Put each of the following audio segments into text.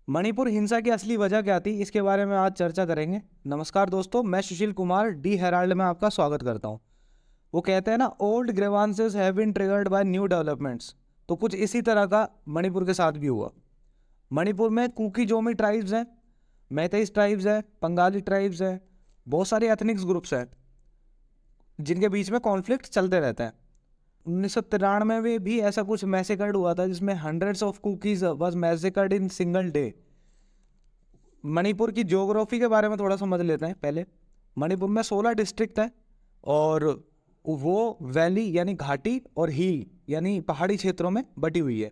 मणिपुर हिंसा की असली वजह क्या थी, इसके बारे में आज चर्चा करेंगे। नमस्कार दोस्तों, मैं सुशील कुमार डी हेराल्ड में आपका स्वागत करता हूं। वो कहते हैं ना, old grievances have been triggered by new developments. तो कुछ इसी तरह का मणिपुर के साथ भी हुआ। मणिपुर में कुकी जोमी ट्राइब्स हैं, मैतेईस ट्राइब्स हैं, बंगाली ट्राइब्स हैं, बहुत सारे एथनिक्स ग्रुप्स हैं जिनके बीच में कॉन्फ्लिक्ट चलते रहते हैं। 1993 में भी ऐसा कुछ मैसेकर्ड हुआ था जिसमें hundreds of cookies was massacred in single day. Manipur की ज्योग्राफी के बारे में थोड़ा समझ लेते हैं पहले। मणिपुर में 16 डिस्ट्रिक्ट है और वो वैली यानी घाटी और हिल यानी पहाड़ी क्षेत्रों में बटी हुई है।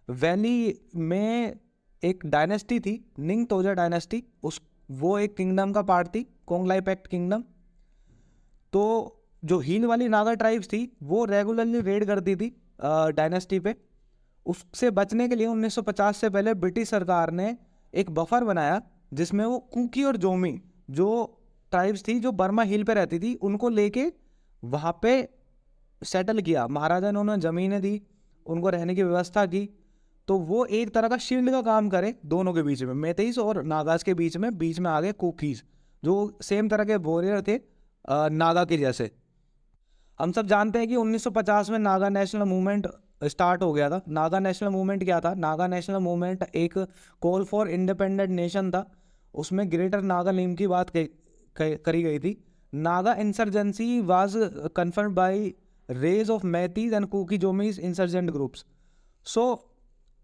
वैली में एक डायनेस्टी थी, निंग तोजा डायनेस्टी, उस वो एक किंगडम का पार्ट थी, कोंगलाई पैक्ट किंगडम। तो जो हिल वाली नागा ट्राइब्स थी वो रेगुलरली रेड करती थी डायनेस्टी पे। उससे बचने के लिए 1950 से पहले ब्रिटिश सरकार ने एक बफर बनाया जिसमें वो कुकी और जोमी जो ट्राइब्स थी जो बर्मा हिल पे रहती थी उनको लेके वहाँ पे सेटल किया। महाराजा ने उन्हें ज़मीनें दी, उनको रहने की व्यवस्था की। तो वो एक तरह का शील्ड का काम करे दोनों के बीच में, मेतेईस और नागाज के बीच में आ गए कुकीज जो सेम तरह के वॉरियर थे नागा के जैसे। हम सब जानते हैं कि 1950 में नागा नेशनल मूवमेंट स्टार्ट हो गया था। नागा नेशनल मूवमेंट क्या था? नागा नेशनल मूवमेंट एक कॉल फॉर इंडिपेंडेंट नेशन था। उसमें ग्रेटर नागालैंड की बात करी गई थी। Naga insurgency was confirmed by rise of Meiteis and Kuki Zomis insurgent groups. So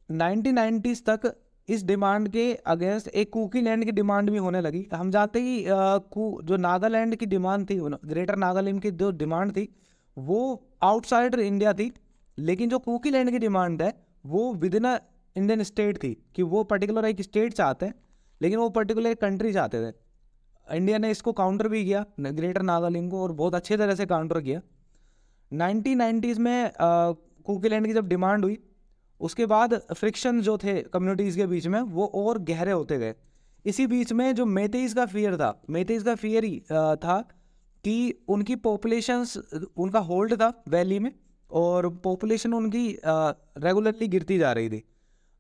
1990s तक इस डिमांड के अगेंस्ट एक कुकी लैंड की डिमांड भी होने लगी। हम जानते हैं कि जो नागालैंड की डिमांड थी, ग्रेटर नागालैंड की जो डिमांड थी वो आउटसाइडर इंडिया थी, लेकिन जो कुकी लैंड की डिमांड है वो विद इन इंडियन स्टेट थी कि वो पर्टिकुलर एक स्टेट चाहते हैं, लेकिन वो पर्टिकुलर एक कंट्री चाहते थे। इंडिया ने इसको काउंटर भी किया, ग्रेटर नागालैंड को, और बहुत अच्छे तरह से काउंटर किया। 1990s में कुकी लैंड की जब डिमांड हुई उसके बाद फ्रिक्शन जो थे कम्युनिटीज़ के बीच में वो और गहरे होते गए। इसी बीच में जो मेतेईस का फियर था, मेतेईस का फियर ही था कि उनकी पॉपुलेशंस, उनका होल्ड था वैली में और पॉपुलेशन उनकी रेगुलरली गिरती जा रही थी।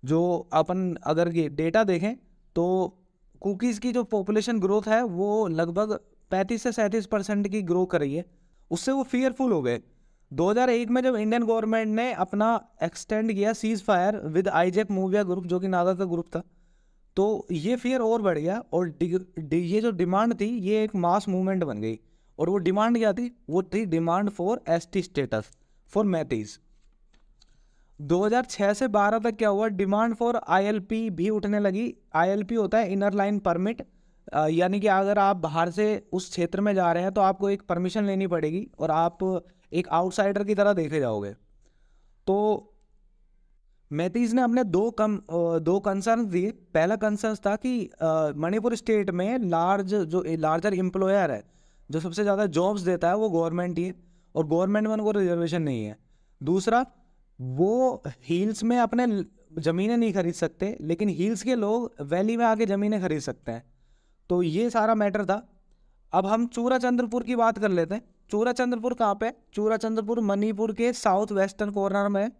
जो अपन अगर ये डेटा देखें तो कुकीज़ की जो पॉपुलेशन ग्रोथ है वो लगभग 35 से 37% की ग्रो कर रही है। उससे वो फियरफुल हो गए। 2001 में जब इंडियन गवर्नमेंट ने अपना एक्सटेंड किया सीज फायर विद आईजेक मूविया ग्रुप जो कि नागा का ग्रुप था, तो ये फियर और बढ़ गया और ये जो डिमांड थी ये एक मास मूवमेंट बन गई। और वो डिमांड क्या थी? वो थी demand for ST status for Meiteis. 2006 से 12 तक क्या हुआ? डिमांड फॉर आईएलपी भी उठने लगी। आईएलपी होता है इनर लाइन परमिट, यानी कि अगर आप बाहर से उस क्षेत्र में जा रहे हैं तो आपको एक परमिशन लेनी पड़ेगी और आप एक आउटसाइडर की तरह देखे जाओगे। तो मैतीज ने अपने दो कंसर्न दिए। पहला कंसर्न था कि मणिपुर स्टेट में लार्जर एम्प्लॉयर है, जो सबसे ज़्यादा जॉब्स देता है वो गवर्नमेंट ही है और गवर्नमेंट में उनको रिजर्वेशन नहीं है। दूसरा, वो हिल्स में अपने ज़मीनें नहीं खरीद सकते, लेकिन हिल्स के लोग वैली में आके ज़मीनें खरीद सकते हैं। तो ये सारा मैटर था। अब हम चूरा चंद्रपुर की बात कर लेते हैं। चूरा चंद्रपुर कहाँ पे? चूरा चंद्रपुर मणिपुर के साउथ वेस्टर्न कॉर्नर में है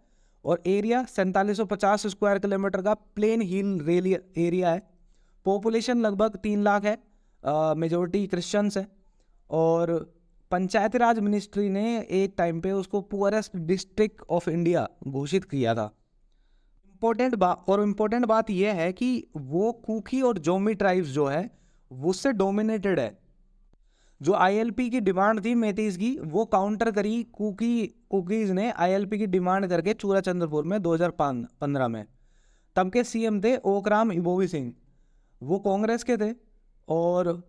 और एरिया 4750 स्क्वायर किलोमीटर का प्लेन हिल एरिया है। पॉपुलेशन लगभग 3 लाख है, मेजोरिटी क्रिश्चियंस है। और पंचायती राज मिनिस्ट्री ने एक टाइम पे उसको पुअरेस्ट डिस्ट्रिक्ट ऑफ इंडिया घोषित किया था। इम्पोर्टेंट बात यह है कि वो कुकी और जोमी ट्राइब्स जो है वो उससे डोमिनेटेड है। जो आईएलपी की डिमांड थी मैतीज की वो काउंटर करी कुकीज ने आईएलपी की डिमांड करके चूरा चंद्रपुर में 2015 में। तब के सीएम थे ओकराम इबोवी सिंह, वो कांग्रेस के थे। और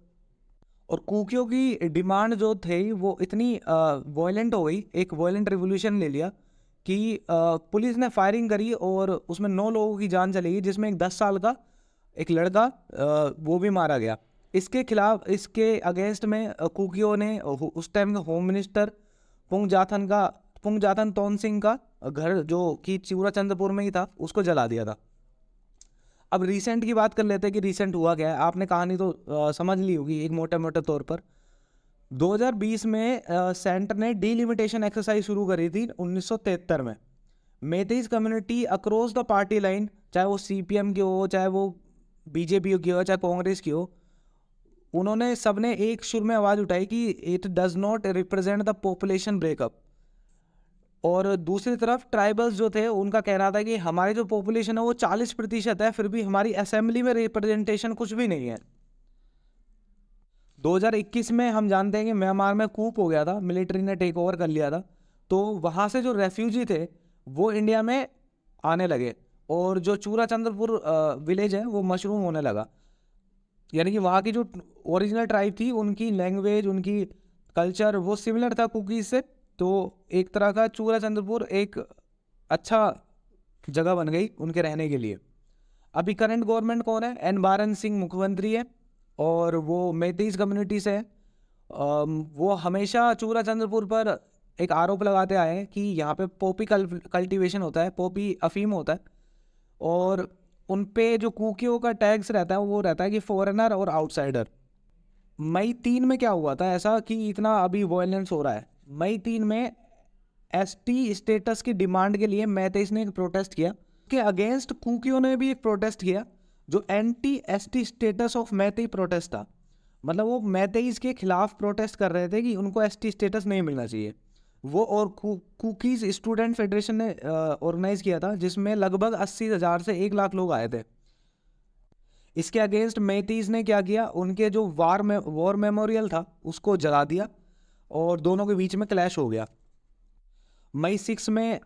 कुकियों की डिमांड जो थे वो इतनी वॉयलेंट हो गई, एक वॉयलेंट रिवोल्यूशन ले लिया कि पुलिस ने फायरिंग करी और उसमें 9 लोगों की जान चली गई, जिसमें एक 10 साल का एक लड़का वो भी मारा गया। इसके खिलाफ, इसके अगेंस्ट में कुकियों ने उस टाइम के होम मिनिस्टर पुंगजाथन तोन सिंह का घर जो कि चूरा चंद्रपुर में ही था उसको जला दिया था। अब रिसेंट की बात कर लेते हैं कि रिसेंट हुआ क्या है। आपने कहानी तो समझ ली होगी एक मोटे मोटे तौर पर। 2020 में सेंटर ने डीलिमिटेशन एक्सरसाइज शुरू करी थी 1973 में। Meiteis community across the party line, चाहे वो सीपीएम की हो, चाहे वो बीजेपी की हो चाहे कांग्रेस की हो, उन्होंने सबने एक सुर में आवाज़ उठाई कि it does not represent the population breakup. और दूसरी तरफ ट्राइबल्स जो थे उनका कहना था कि हमारी जो पॉपुलेशन है वो 40% है, फिर भी हमारी असेंबली में रिप्रेजेंटेशन कुछ भी नहीं है। 2021 में हम जानते हैं कि म्यांमार में कूप हो गया था, मिलिट्री ने टेक ओवर कर लिया था, तो वहाँ से जो रेफ्यूजी थे वो इंडिया में आने लगे और जो चूरा चंद्रपुर विलेज है वो मशरूम होने लगा। यानी कि वहाँ की जो ओरिजिनल ट्राइब थी उनकी लैंग्वेज, उनकी कल्चर वो सिमिलर था कुकीज़ से, तो एक तरह का चूरा चंद्रपुर एक अच्छा जगह बन गई उनके रहने के लिए। अभी करंट गवर्नमेंट कौन है? एन बारन सिंह मुख्यमंत्री है और वो मैतेईस कम्युनिटी से है। वो हमेशा चूरा चंद्रपुर पर एक आरोप लगाते आए हैं कि यहाँ पे पॉपी कल्टीवेशन होता है, पॉपी अफीम होता है, और उन पे जो कुकियों का टैक्स रहता है वो रहता है कि फॉरेनर और आउटसाइडर। मई 3 में क्या हुआ था ऐसा कि इतना अभी वायलेंस हो रहा है? मई 3 में एसटी स्टेटस की डिमांड के लिए मैतेईस ने एक प्रोटेस्ट किया, के अगेंस्ट कुकियों ने भी एक प्रोटेस्ट किया जो anti ST status of Meitei protest था। मतलब वो मैतेईस के खिलाफ प्रोटेस्ट कर रहे थे कि उनको एसटी स्टेटस नहीं मिलना चाहिए। वो और कुकीज़ स्टूडेंट फेडरेशन ने ऑर्गेनाइज किया था जिसमें लगभग 80,000 से 1 लाख लोग आए थे। इसके अगेंस्ट मैतेईस ने क्या किया, उनके जो वॉर मेमोरियल था उसको जला दिया और दोनों के बीच में क्लैश हो गया। मई 6 में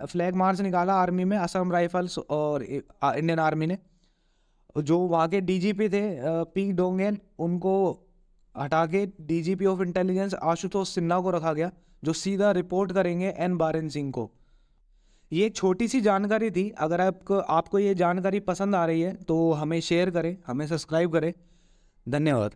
फ्लैग मार्च निकाला आर्मी में, असम राइफल्स और इंडियन आर्मी ने। जो वहाँ के डीजीपी थे पी डोंगेन, उनको हटा के DGP of intelligence Ashutosh Sinha को रखा गया जो सीधा रिपोर्ट करेंगे एन बारेन सिंह को। ये छोटी सी जानकारी थी। अगर आपको ये जानकारी पसंद आ रही है तो हमें शेयर करें, हमें सब्सक्राइब करें। धन्यवाद।